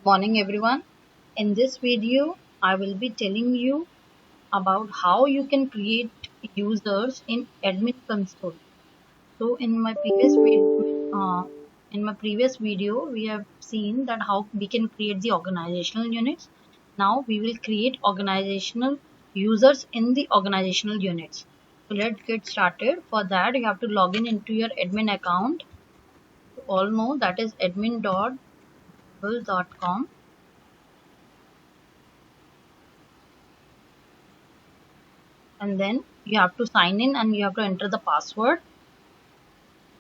Morning everyone. In this video, I will be telling you about how you can create users in admin console. So in my previous video, we have seen that how we can create the organizational units. Now we will create organizational users in the organizational units. So let's get started. For that, you have to log in into your admin account. You all know that is admin.google.com. And then you have to sign in and you have to enter the password.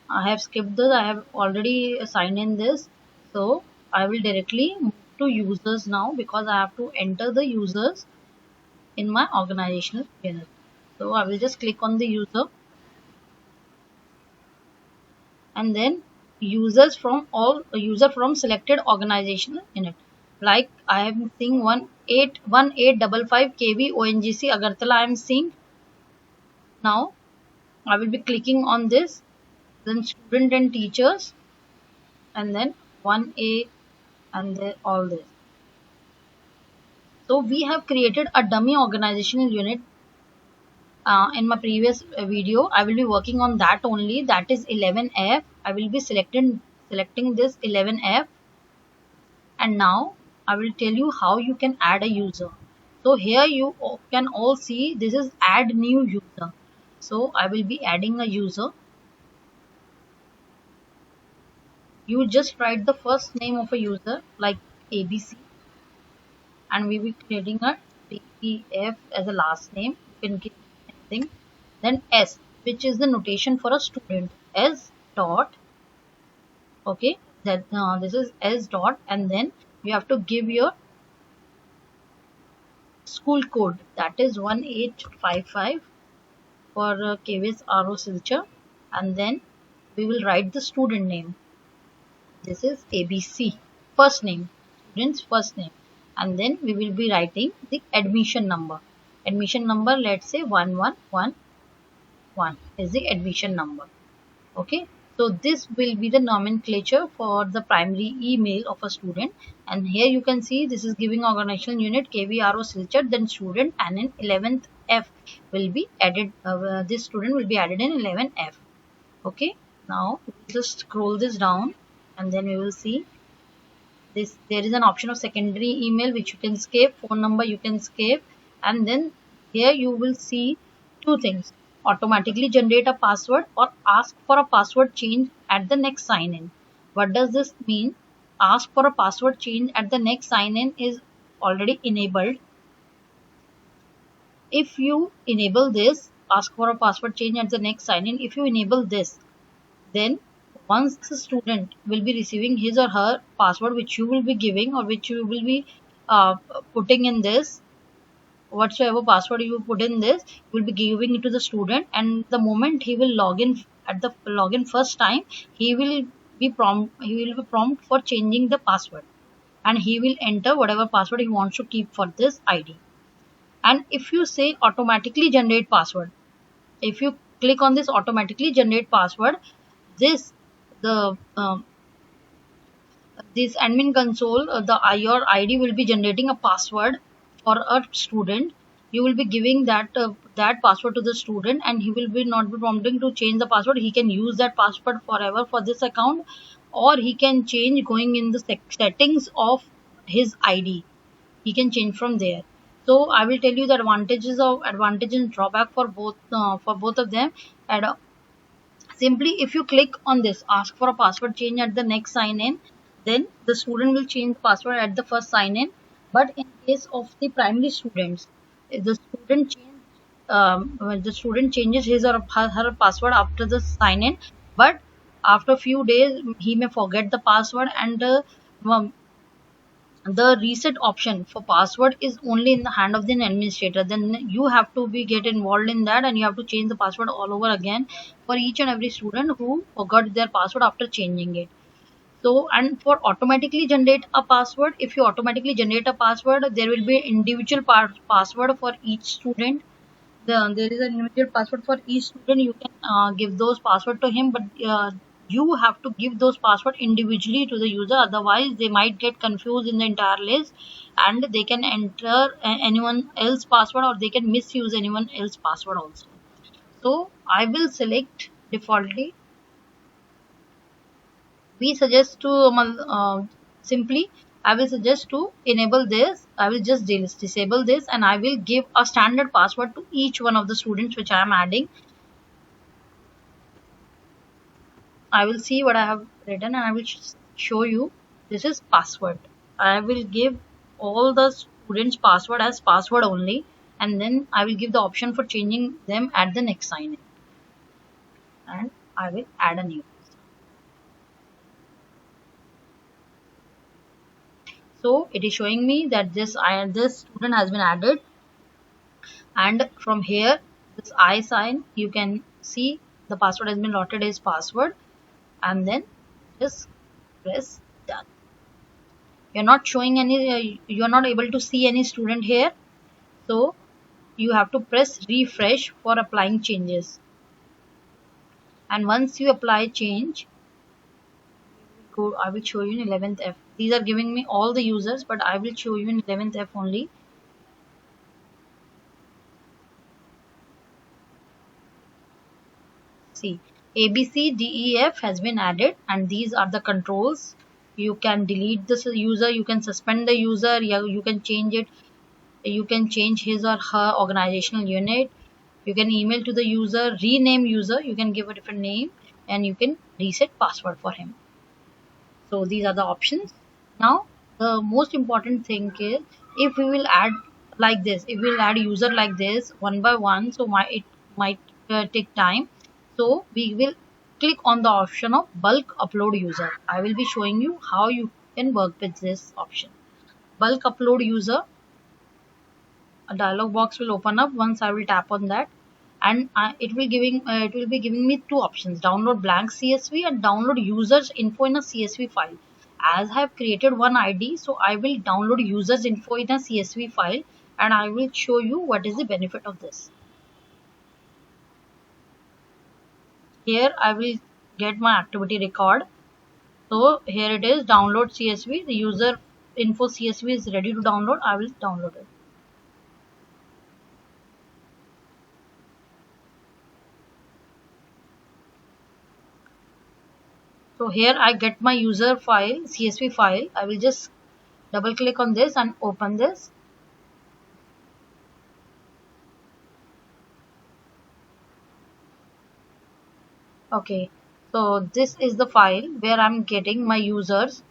I have skipped this. I have already signed in this. So I will directly move to users now because I have to enter the users in my organizational unit. So I will just click on the user and then user from selected organizational unit. Like I am seeing 1855 kV ONGC Agartala I am seeing. Now I will be clicking on this, then student and teachers, and then 1A, and then all this. So we have created a dummy organizational unit. In my previous video, I will be working on that only. That is 11F. I will be selecting this 11F, and now I will tell you how you can add a user. So here you can all see this is add new user. So I will be adding a user. You just write the first name of a user like ABC, and we will be creating a DEF as a last name. You can give anything. Then S, which is the notation for a student. S dot. Okay, that this is S dot, and then you have to give your school code. That is 1855 for KVS RO Silchar, and then we will write the student name. This is ABC, first name, student's first name, and then we will be writing the admission number. Admission number, let's say 1111 is the admission number. Okay, so this will be the nomenclature for the primary email of a student, and here you can see this is giving organizational unit KVRO Silchar, then student, and in 11th F will be added. This student will be added in 11F. Okay, now just scroll this down and then we will see this. There is an option of secondary email which you can skip, phone number you can skip, and then here you will see two things: automatically generate a password or ask for a password change at the next sign in. What does this mean? Ask for a password change at the next sign in is already enabled. If you enable this, ask for a password change at the next sign in, if you enable this, then once the student will be receiving his or her password which you will be giving or which you will be putting in this, whatsoever password you put in this, you will be giving it to the student, and the moment he will log in at the login first time, he will be prompt for changing the password, and he will enter whatever password he wants to keep for this ID. And if you say automatically generate password, if you click on this automatically generate password, this this admin console, your ID will be generating a password for a student. You will be giving that password to the student, and he will be not be prompting to change the password. He can use that password forever for this account, or he can change going in the settings of his ID. He can change from there. So I will tell you the advantage and drawback for both of them. And simply if you click on this ask for a password change at the next sign in, then the student will change the password at the first sign in. But in case of the primary students, if the student changes his or her password after the sign in, but after a few days he may forget the password, and the reset option for password is only in the hand of the administrator. Then you have to get involved in that, and you have to change the password all over again for each and every student who forgot their password after changing it. So, and for automatically generate a password, if you automatically generate a password, there will be individual password for each student. There is an individual password for each student. You can give those password to him, but you have to give those password individually to the user, otherwise they might get confused in the entire list and they can enter anyone else password, or they can misuse anyone else password also. So I will select defaultly. We suggest to simply I will suggest to enable this. I will just disable this, and I will give a standard password to each one of the students which I am adding. I will see what I have written and I will show you. This is password. I will give all the students password as password only, and then I will give the option for changing them at the next sign in, and I will add a new. So it is showing me that this student has been added, and from here this I sign, you can see the password has been allotted as password, and then just press done. You're not showing any you're not able to see any student here, so you have to press refresh for applying changes. And once you apply change, I will show you in 11th F. These are giving me all the users, but I will show you in 11th F only. See, A, B, C, D, E, F has been added, and these are the controls. You can delete this user, you can suspend the user, you can change it, you can change his or her organizational unit, you can email to the user, rename user, you can give a different name, and you can reset password for him. So these are the options. Now the most important thing is, if we will add like this, if we will add user like this one by one, so it might take time. So we will click on the option of bulk upload user. I will be showing you how you can work with this option. Bulk upload user, a dialog box will open up once I will tap on that, and it will be giving me two options: download blank CSV and download users info in a CSV file. As I have created one ID, so I will download users info in a CSV file, and I will show you what is the benefit of this. Here I will get my activity record. So here it is, download CSV. The user info CSV is ready to download. I will download it. So here I get my user file, CSV file. I will just double click on this and open this. Okay, so this is the file where I'm getting my users.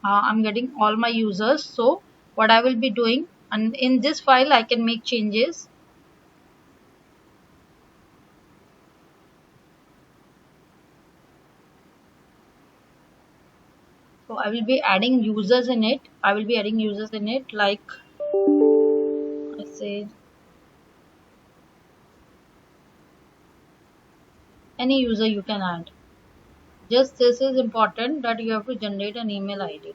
I'm getting all my users. So what I will be doing, and in this file I can make changes. So I will be adding users in it. I will be adding users in it, like I say any user you can add. Just this is important, that you have to generate an email ID.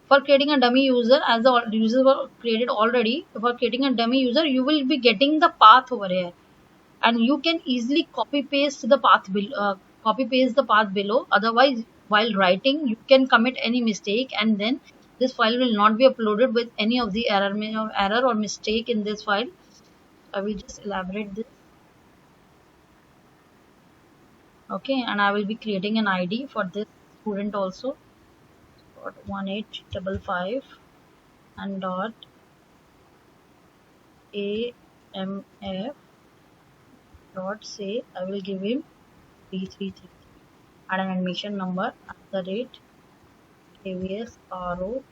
For creating a dummy user, as the users were created already, for creating a dummy user, you will be getting the path over here, and you can easily copy paste the path below. Otherwise, while writing, you can commit any mistake, and then this file will not be uploaded with any of the error or mistake in this file. I will just elaborate this. Okay, and I will be creating an ID for this student also. 1855 and dot AMF dot say, I will give him 333, add an admission number at the rate KVSRO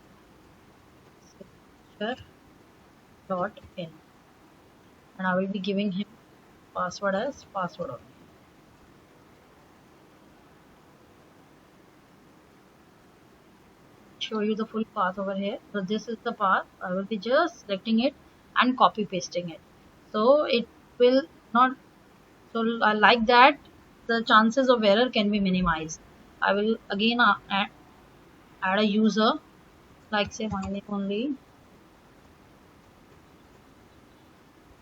dot in, and I will be giving him password as password only. Show you the full path over here. So this is the path. I will be just selecting it and copy pasting it, so it will not, so like that the chances of error can be minimized. I will again add a user, like say my name only,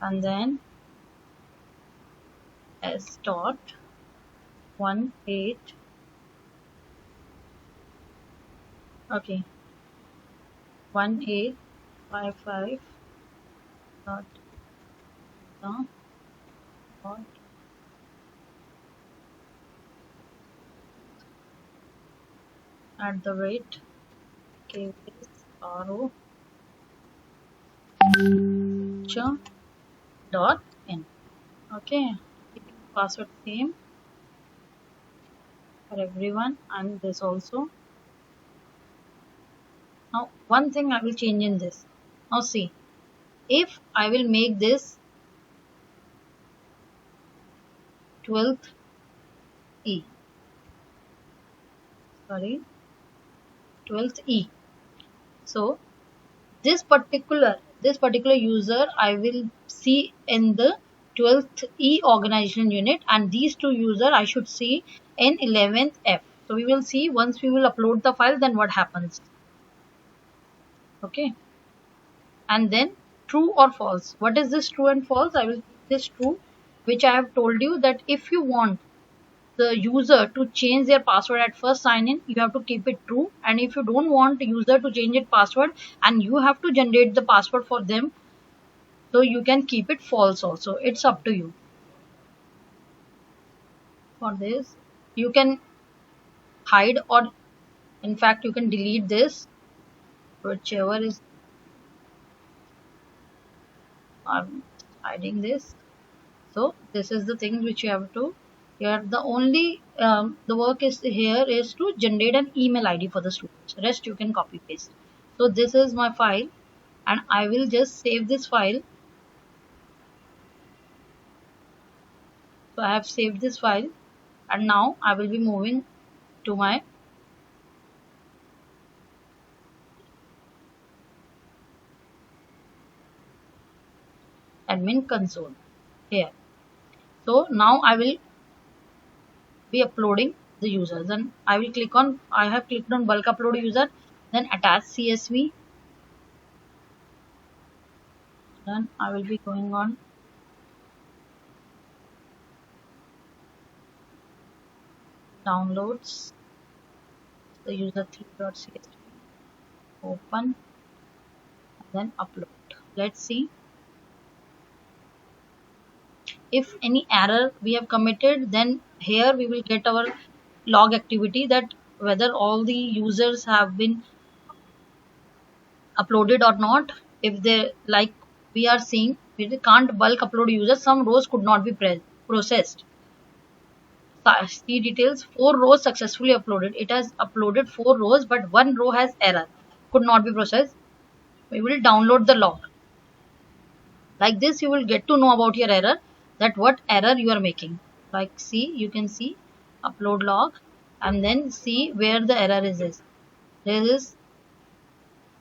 and then s dot 18, okay, 1855 dot dot at the rate KVSRO dot in. Okay, keeping password same for everyone and this also. Now one thing I will change in this. Now see, if I will make this 12th E, sorry, 12th E. So this particular user I will see in the 12th E organization unit, and these two user I should see in 11th F. So we will see once we will upload the file, then what happens. Okay, and then true or false. What is this true and false? I will keep this true, which I have told you that if you want the user to change their password at first sign in, you have to keep it true. And if you don't want the user to change its password and you have to generate the password for them, so you can keep it false also. It's up to you. For this, you can hide, or in fact you can delete this, whichever is. I'm hiding this. So this is the thing which you have to. Here the only the work is here is to generate an email ID for the students. Rest you can copy paste. So this is my file, and I will just save this file. So I have saved this file, and now I will be moving to my admin console here. So now I will be uploading the users, and I will click on, I have clicked on bulk upload user, then attach CSV, then I will be going on downloads, the user3.csv, open, and then upload. Let's see if any error we have committed. Then here we will get our log activity, that whether all the users have been uploaded or not. If they, like we are seeing, we can't bulk upload users, some rows could not be processed. See details, 4 rows successfully uploaded. It has uploaded 4 rows, but 1 row has error, could not be processed. We will download the log. Like this you will get to know about your error, that what error you are making. Like see, you can see upload log, and then see where the error is. There is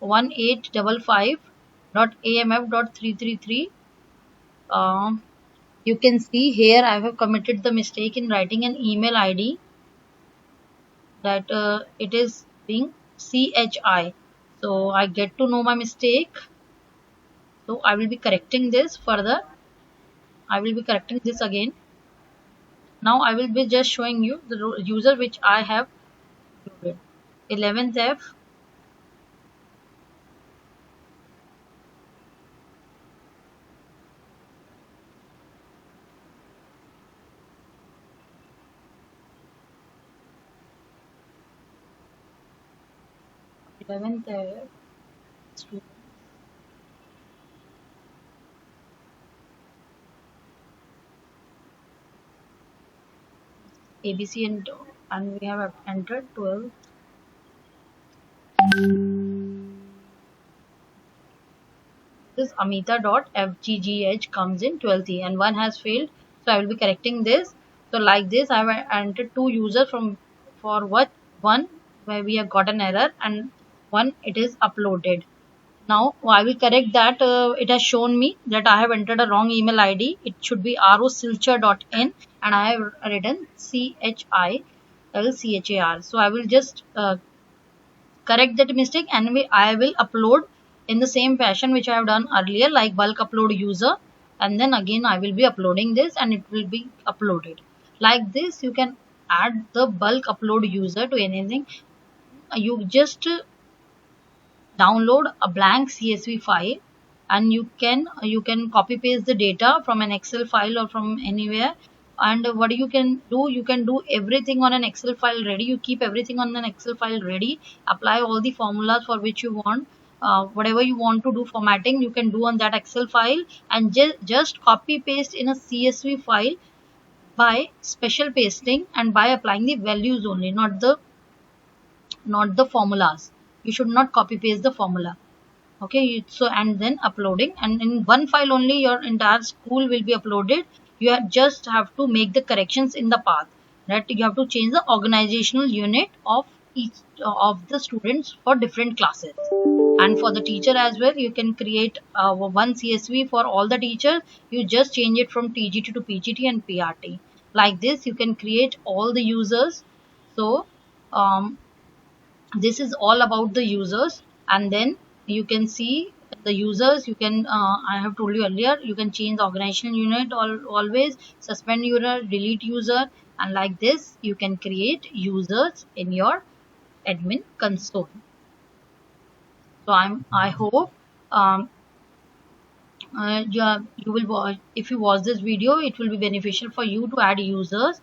1855.amf.333. You can see here I have committed the mistake in writing an email ID, that it is being CHI. So I get to know my mistake. So I will be correcting this further. I will be correcting this again. Now I will be just showing you the user which I have included. 11th F. Student. ABC, and we have entered 12. This Amita.fggh comes in 12th E, and one has failed. So I will be correcting this. So like this, I have entered 2 users for what, one where we have got an error, and one it is uploaded. Now I will correct that. It has shown me that I have entered a wrong email ID. It should be rosilchar.in, and I have written CHILCHAR. So I will just correct that mistake, and I will upload in the same fashion which I have done earlier, like bulk upload user, and then again I will be uploading this, and it will be uploaded. Like this you can add the bulk upload user to anything, you just download a blank CSV file, and you can copy paste the data from an Excel file or from anywhere. And what you can do everything on an Excel file ready. You keep everything on an Excel file ready, apply all the formulas for which you want, whatever you want to do formatting you can do on that Excel file, and just copy paste in a CSV file by special pasting and by applying the values only, not the formulas. You should not copy paste the formula. Okay, so and then uploading, and in one file only your entire school will be uploaded. You just have to make the corrections in the path, that you have to change the organizational unit of each of the students for different classes. And for the teacher as well, you can create one CSV for all the teachers. You just change it from TGT to PGT and PRT. Like this you can create all the users. So um, this is all about the users. And then you can see the users. You can I have told you earlier, you can change the organizational unit always, suspend user, delete user, and like this you can create users in your admin console. So I hope um, you will watch. If you watch this video, it will be beneficial for you to add users